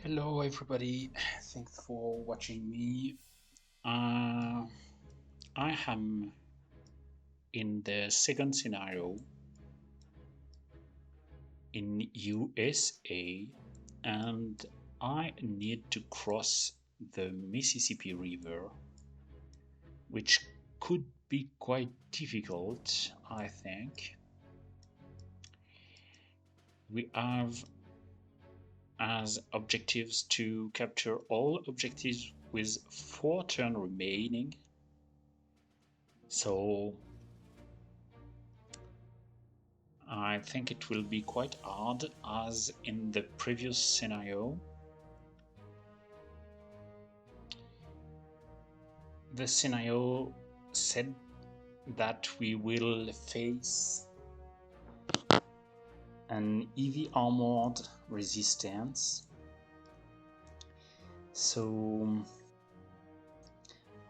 Hello everybody, thanks for watching me. I am in the second scenario in USA and I need to cross the Mississippi River, which could be quite difficult, I think. We have as objectives to capture all objectives with 4 turns remaining. So I think it will be quite hard as in the previous scenario. The scenario said that we will face an heavy armored resistance. So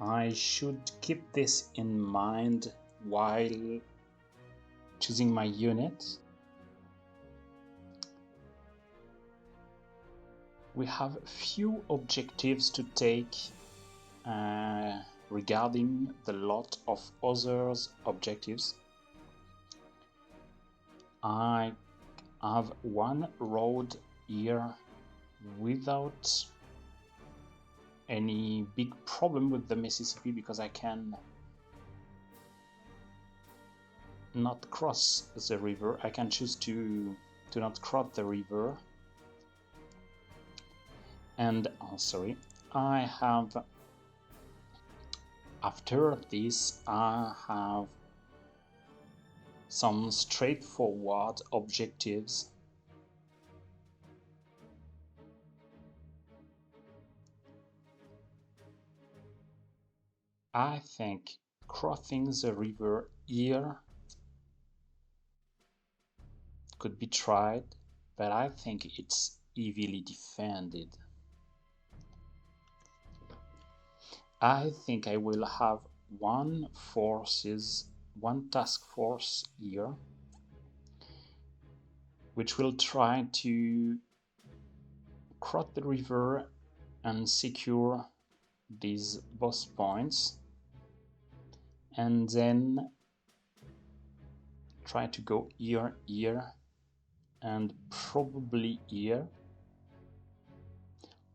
I should keep this in mind while choosing my unit. We have few objectives to take regarding the lot of others objectives. I have one road here without any big problem with the Mississippi because I can not cross the river. I can choose to not cross the river. And I have, after this, I have some straightforward objectives. I think crossing the river here could be tried, but I think it's heavily defended. I think I will have one task force here, which will try to cross the river and secure these boss points, and then try to go here, and probably here.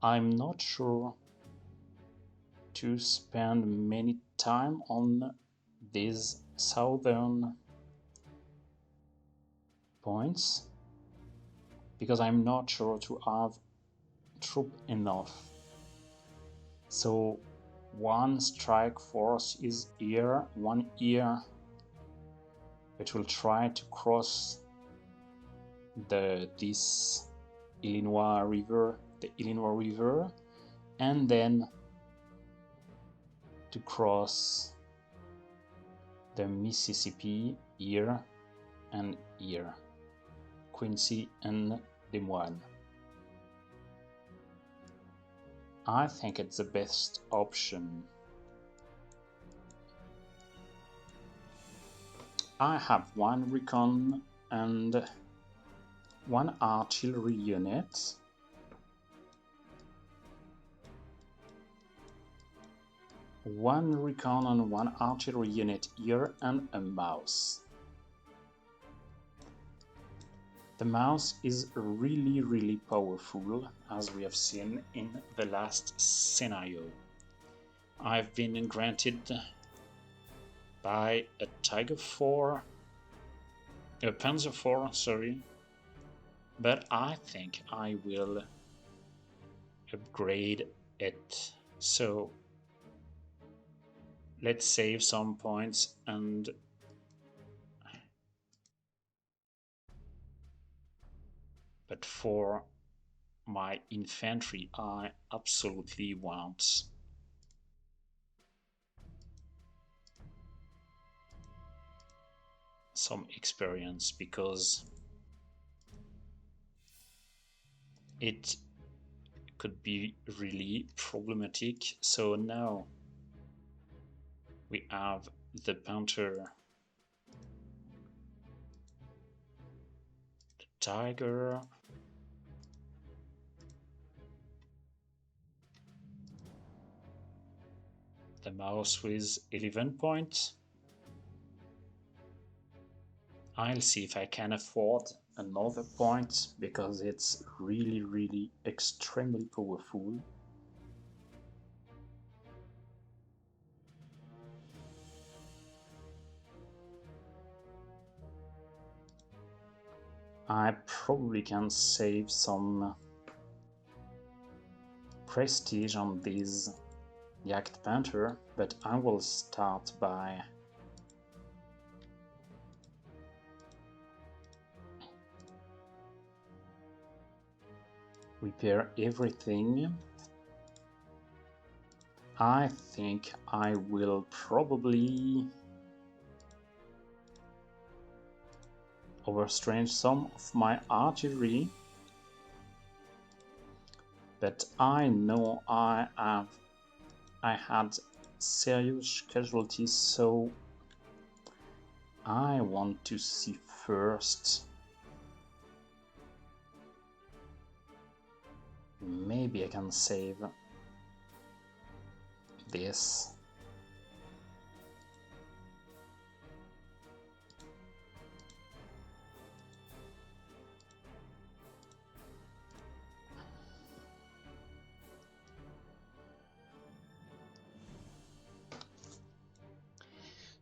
I'm not sure to spend many time on these southern points because I'm not sure to have troop enough. So one strike force is here, one here, which will try to cross this Illinois River, and then to cross the Mississippi here and here, Quincy and Des Moines. I think it's the best option. I have one recon and one artillery unit. One recon and one artillery unit here and a mouse. The mouse is really powerful, as we have seen in the last scenario. I've been granted by a Panzer 4, but I think I will upgrade it. So let's save some points but for my infantry I absolutely want some experience because it could be really problematic. So now we have the Panther, the Tiger, The mouse with 11 points. I'll see if I can afford another point because it's really extremely powerful. I probably can save some prestige on this Jagd Panther, but I will start by repair everything. I think I will probably overstretch some of my artillery, but I know I had serious casualties, so I want to see first. Maybe I can save this.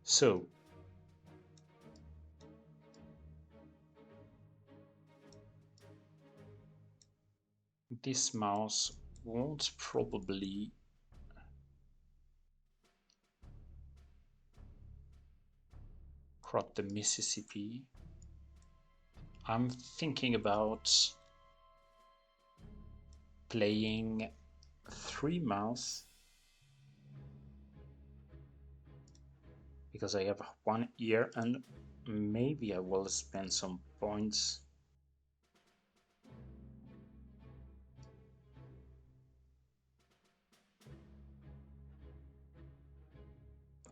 So this mouse won't probably cross the Mississippi. I'm thinking about playing 3 mouse because I have 1 ear, and maybe I will spend some points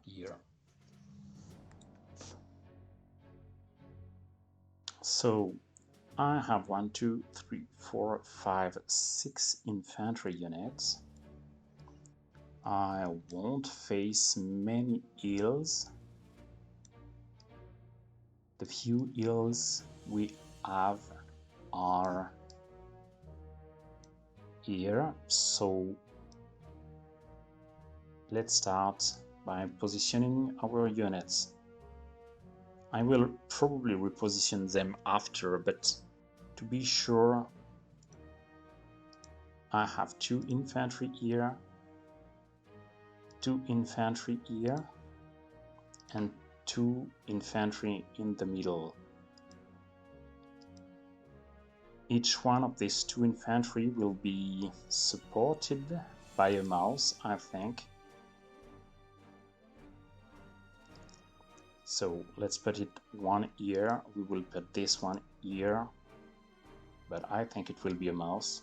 here. So I have 1, 2, 3, 4, 5, 6 infantry units. I won't face many hills. The few hills we have are here, so let's start by positioning our units. I will probably reposition them after, but to be sure, I have 2 infantry here, 2 infantry here, and 2 infantry in the middle. Each one of these 2 infantry will be supported by a mouse, I think. So let's put it 1 here, we will put this one here, but I think it will be a mouse.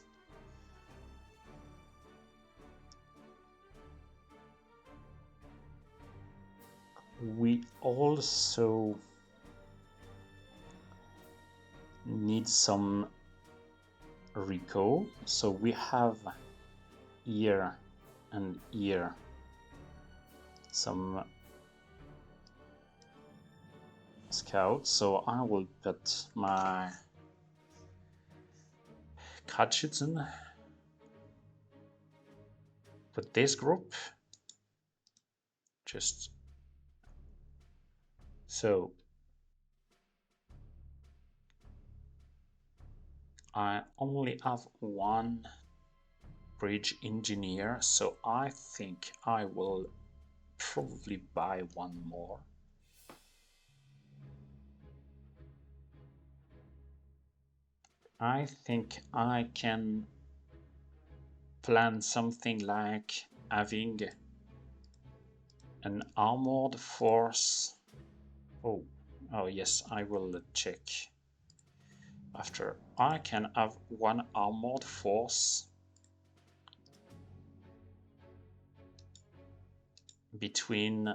We also need some recall, so we have here and here some scouts, so I will put my Kratschützen, put this group, just so. I only have 1 bridge engineer, so I think I will probably buy 1 more. I think I can plan something like having an armored force. Oh yes, I will check after. I can have 1 armored force between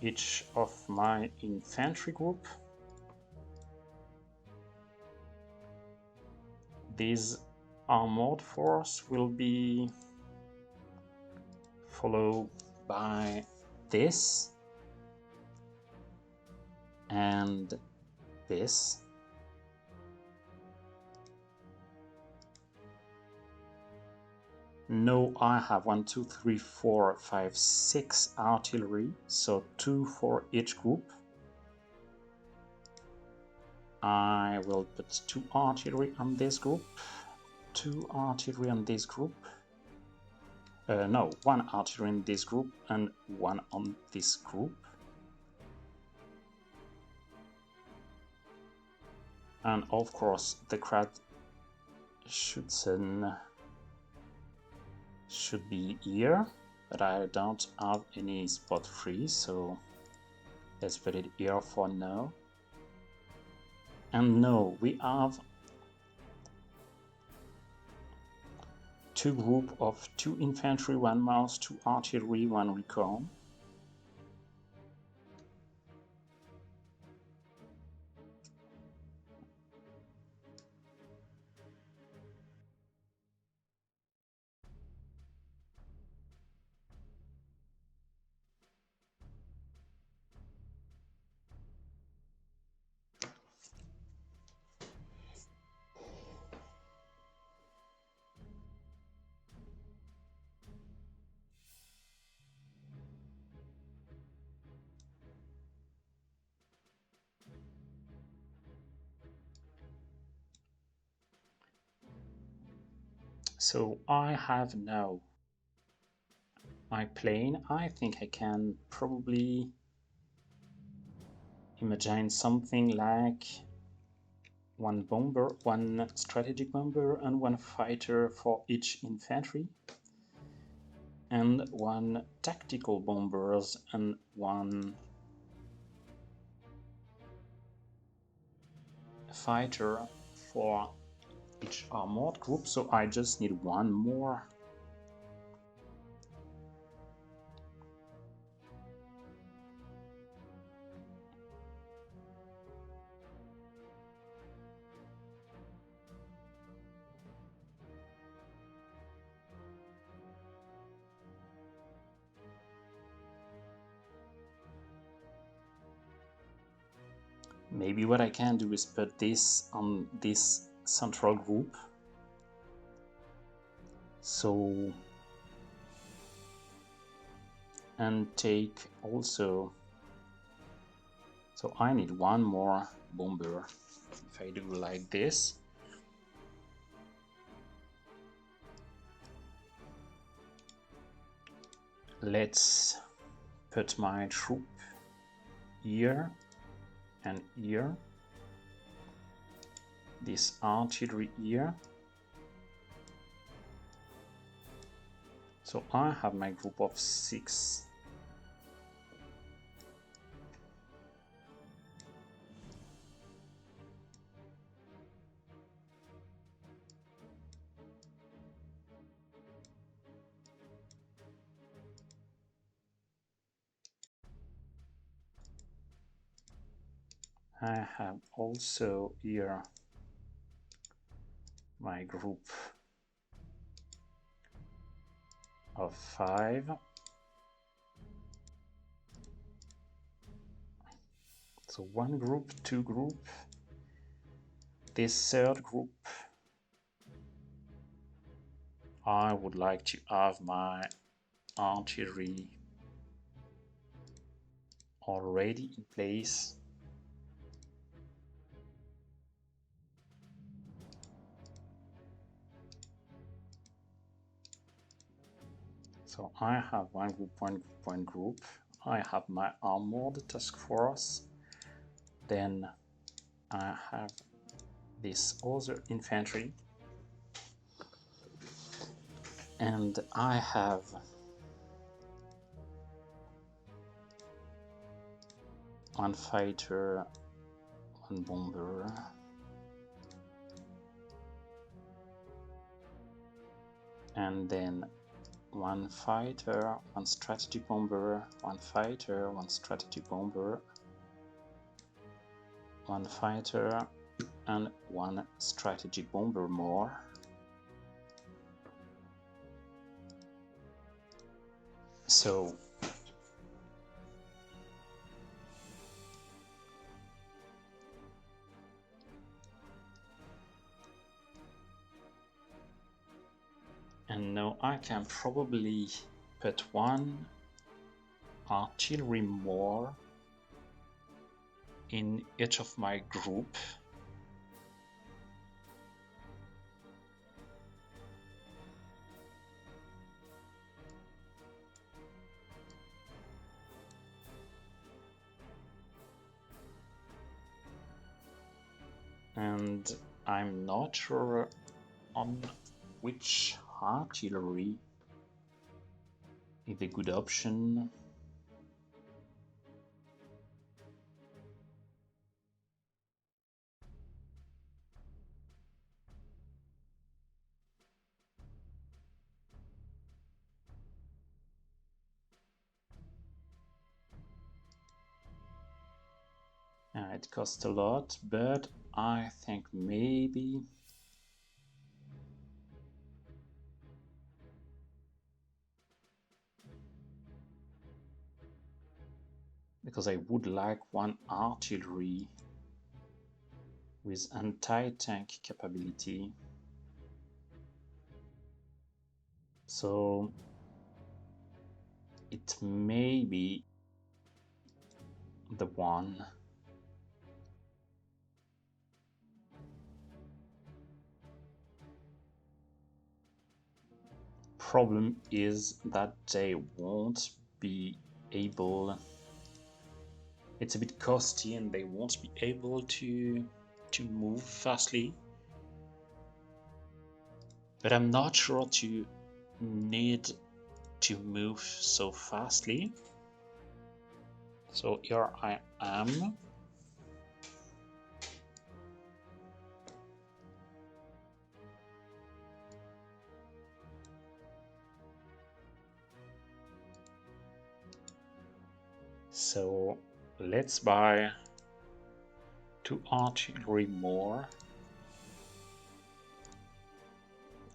each of my infantry group. This armored force will be followed by this and this. Now I have 1, 2, 3, 4, 5, 6 artillery, so 2 for each group. I will put 2 artillery on this group, 2 artillery on this group. No, 1 artillery in this group and 1 on this group. And of course the crowd should be here, but I don't have any spot free, so let's put it here for now. And now we have 2 groups of 2 infantry, 1 mouse, 2 artillery, 1 recon. So I have now my plane. I think I can probably imagine something like 1 bomber, 1 strategic bomber and 1 fighter for each infantry, and 1 tactical bombers and 1 fighter for each armored group. So I just need 1 more. Maybe what I can do is put this on this central group. So, and take also, so I need 1 more bomber. If I do like this, let's put my troop here and here, this artillery here. So I have my group of 6. I have also here my group of 5. So 1 group, 2 group. This 3rd group, I would like to have my artillery already in place. So I have 1 group, 1 group, 1 group. I have my armored task force. Then I have this other infantry. And I have one fighter, 1 bomber, and then 1 fighter, 1 strategic bomber, 1 fighter, 1 strategic bomber, 1 fighter, and one strategic bomber more. So and now I can probably put one artillery more in each of my group. And I'm not sure on which artillery is a good option. It costs a lot, but I think maybe because I would like one artillery with anti-tank capability. So it may be the one. Problem is that they won't be able, it's a bit costly and they won't be able to move fastly. But I'm not sure to need to move so fastly. So here I am. So let's buy 2 artillery more.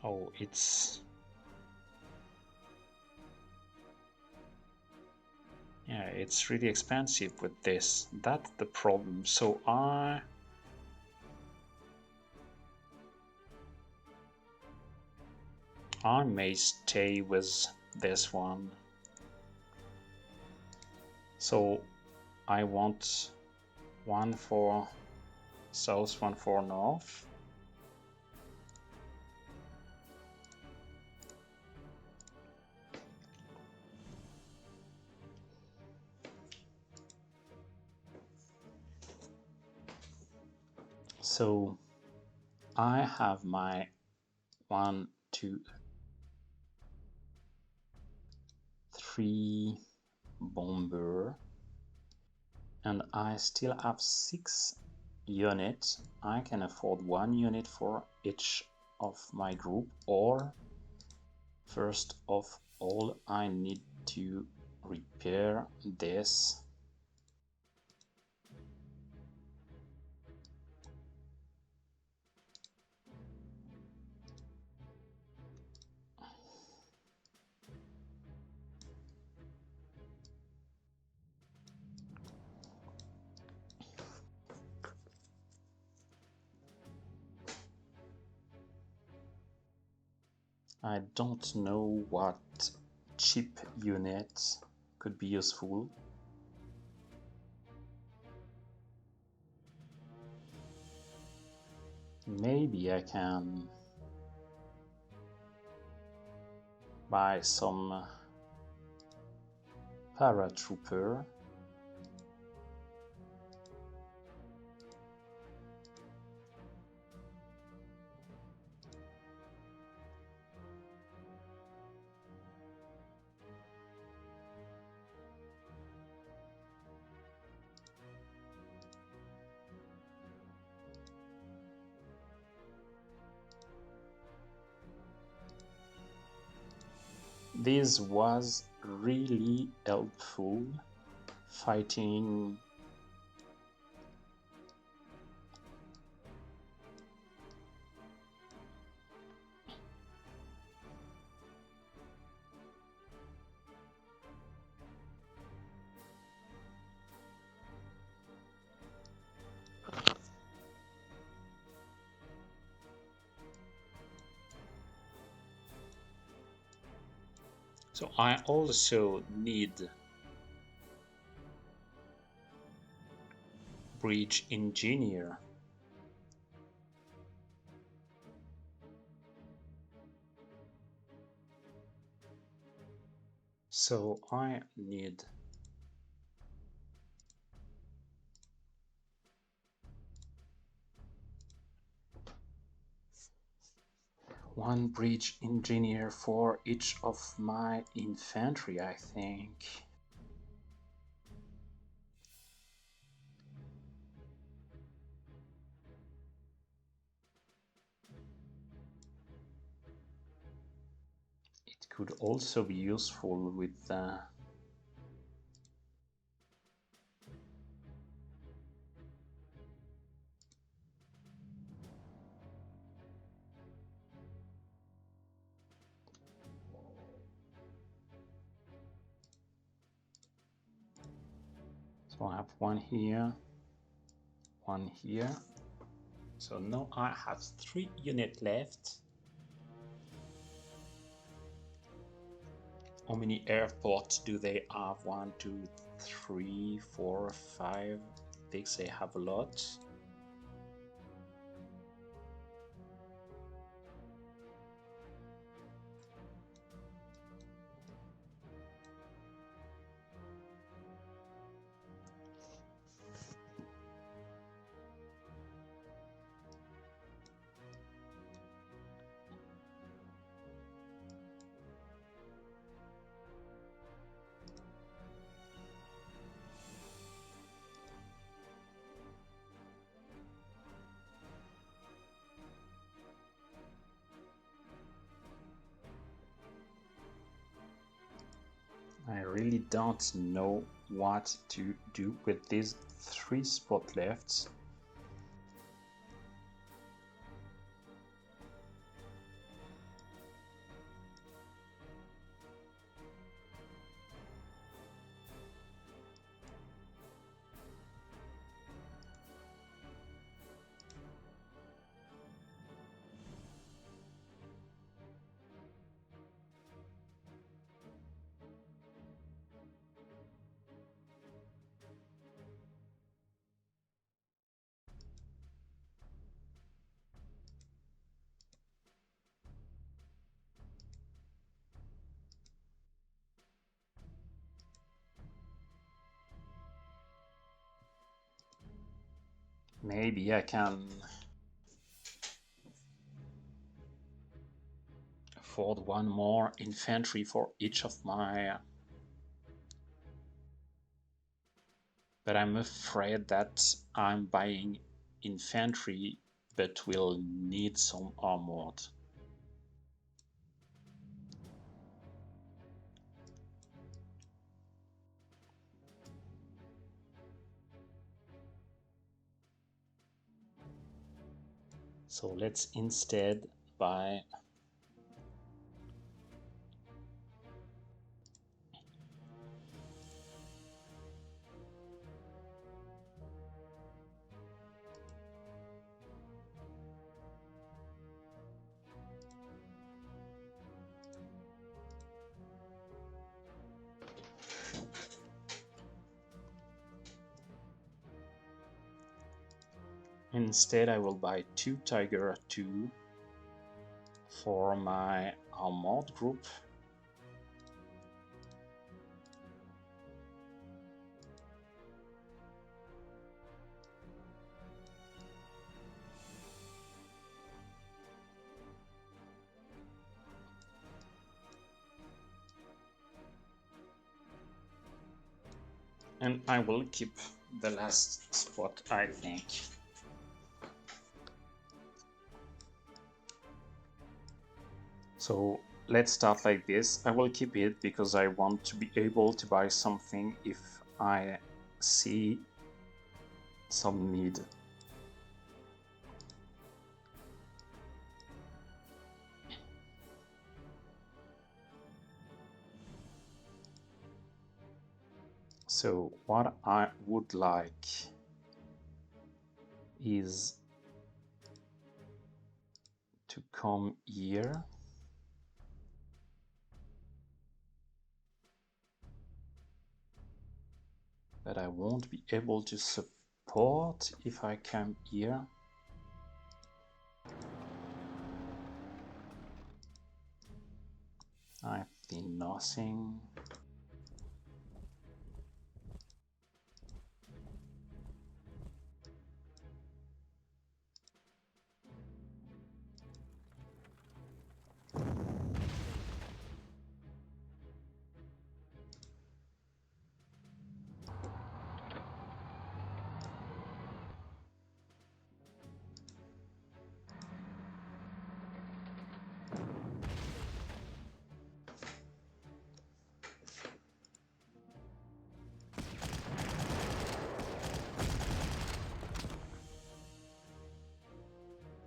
Oh, it's really expensive with this. That's the problem. So I may stay with this one. So I want one for south, one for north. So I have my 1, 2, 3 bomber, and I still have 6 units. I can afford 1 unit for each of my group, or first of all I need to repair this. I don't know what cheap unit could be useful. Maybe I can buy some paratrooper. This was really helpful fighting So I also need bridge engineer. So I need one bridge engineer for each of my infantry, I think. It could also be useful with so I have one here, one here. So now I have 3 units left. How many airports do they have? 1, 2, 3, 4, 5. I think they have a lot. I really don't know what to do with these 3 spots left. Maybe I can afford one more infantry for each of my... But I'm afraid that I'm buying infantry but will need some armored. So let's instead buy Instead, I will buy 2 Tiger 2 for my armored group. And I will keep the last spot, I think. So let's start like this. I will keep it because I want to be able to buy something if I see some need. So what I would like is to come here that I won't be able to support if I come here. I think nothing.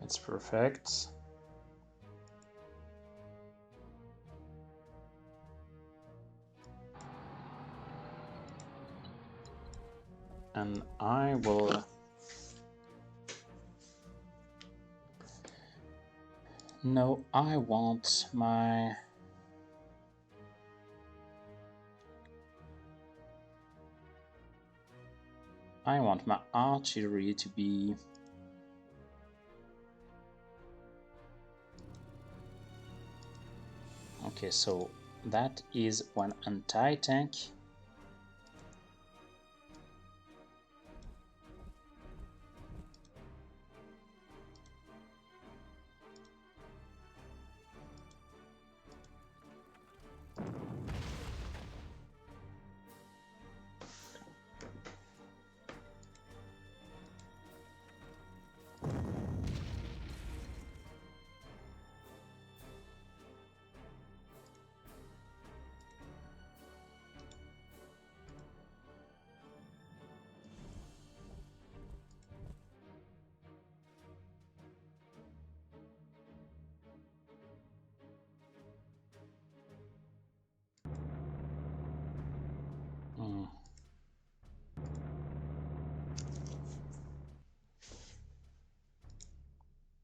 It's perfect. And I will... No, I want my... I want my artillery to be... Okay, so that is one anti-tank.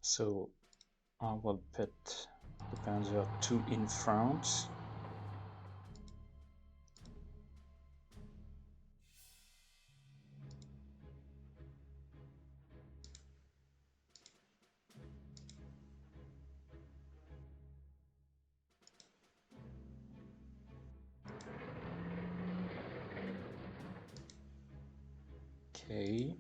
So I will put the Panzer II in front. Okay.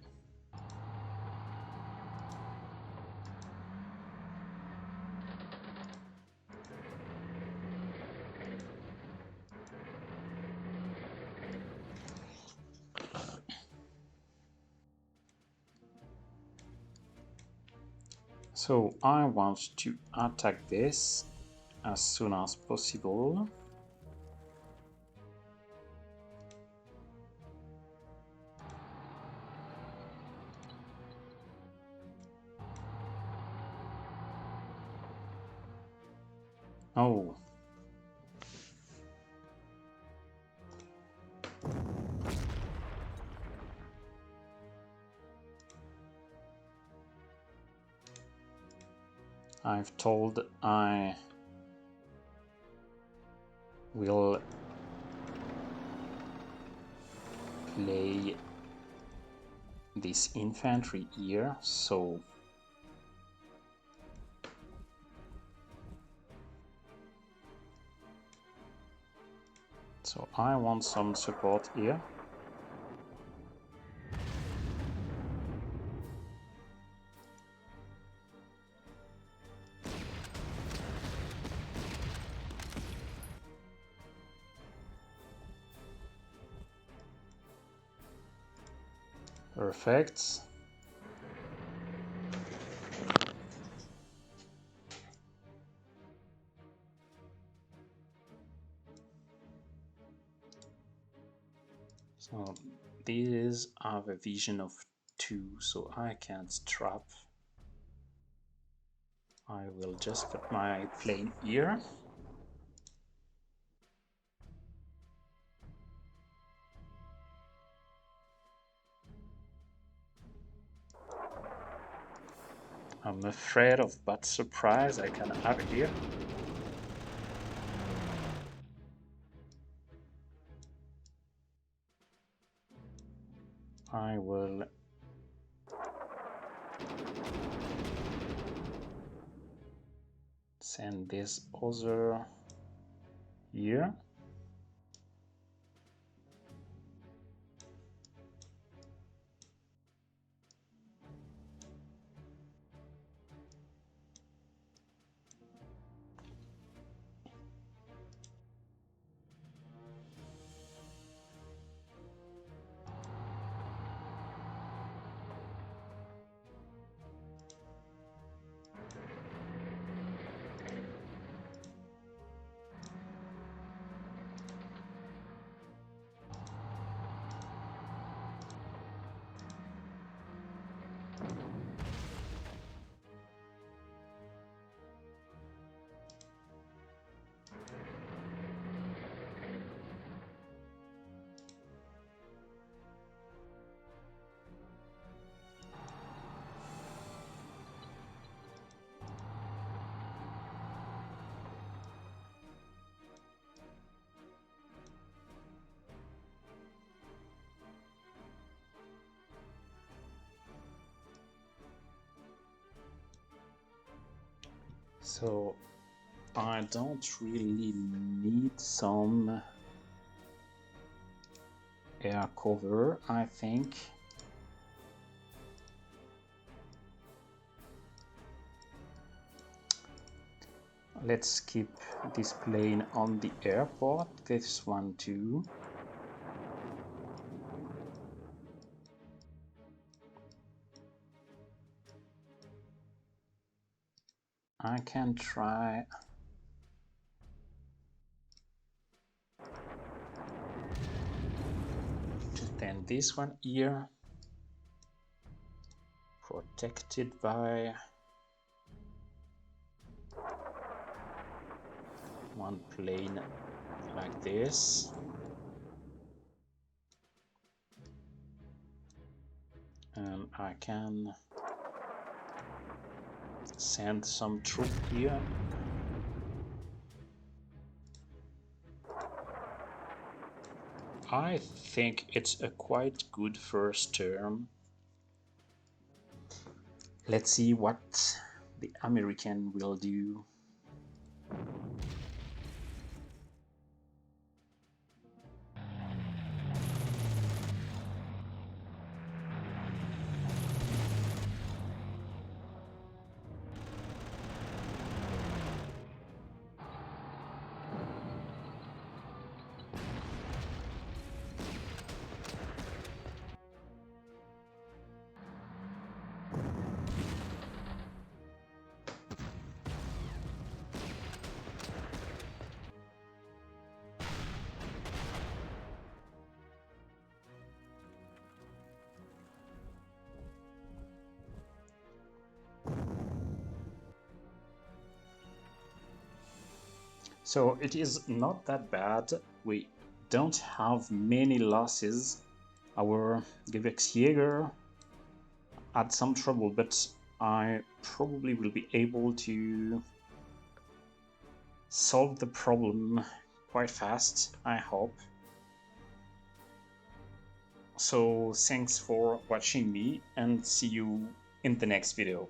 So I want to attack this as soon as possible. Oh. I've told I will play this infantry here, so I want some support here. Perfect. So these are the vision of 2, so I can't trap. I will just put my plane here. I'm afraid of bad surprise I can have here. I will send this other here. So I don't really need some air cover, I think. Let's keep this plane on the airport, this one too. I can try to stand this one here, protected by one plane like this. And I can send some troop here. I think it's a quite good first term. Let's see what the American will do. So it is not that bad. We don't have many losses. Our Gewächsjäger had some trouble, but I probably will be able to solve the problem quite fast, I hope. So thanks for watching me and see you in the next video.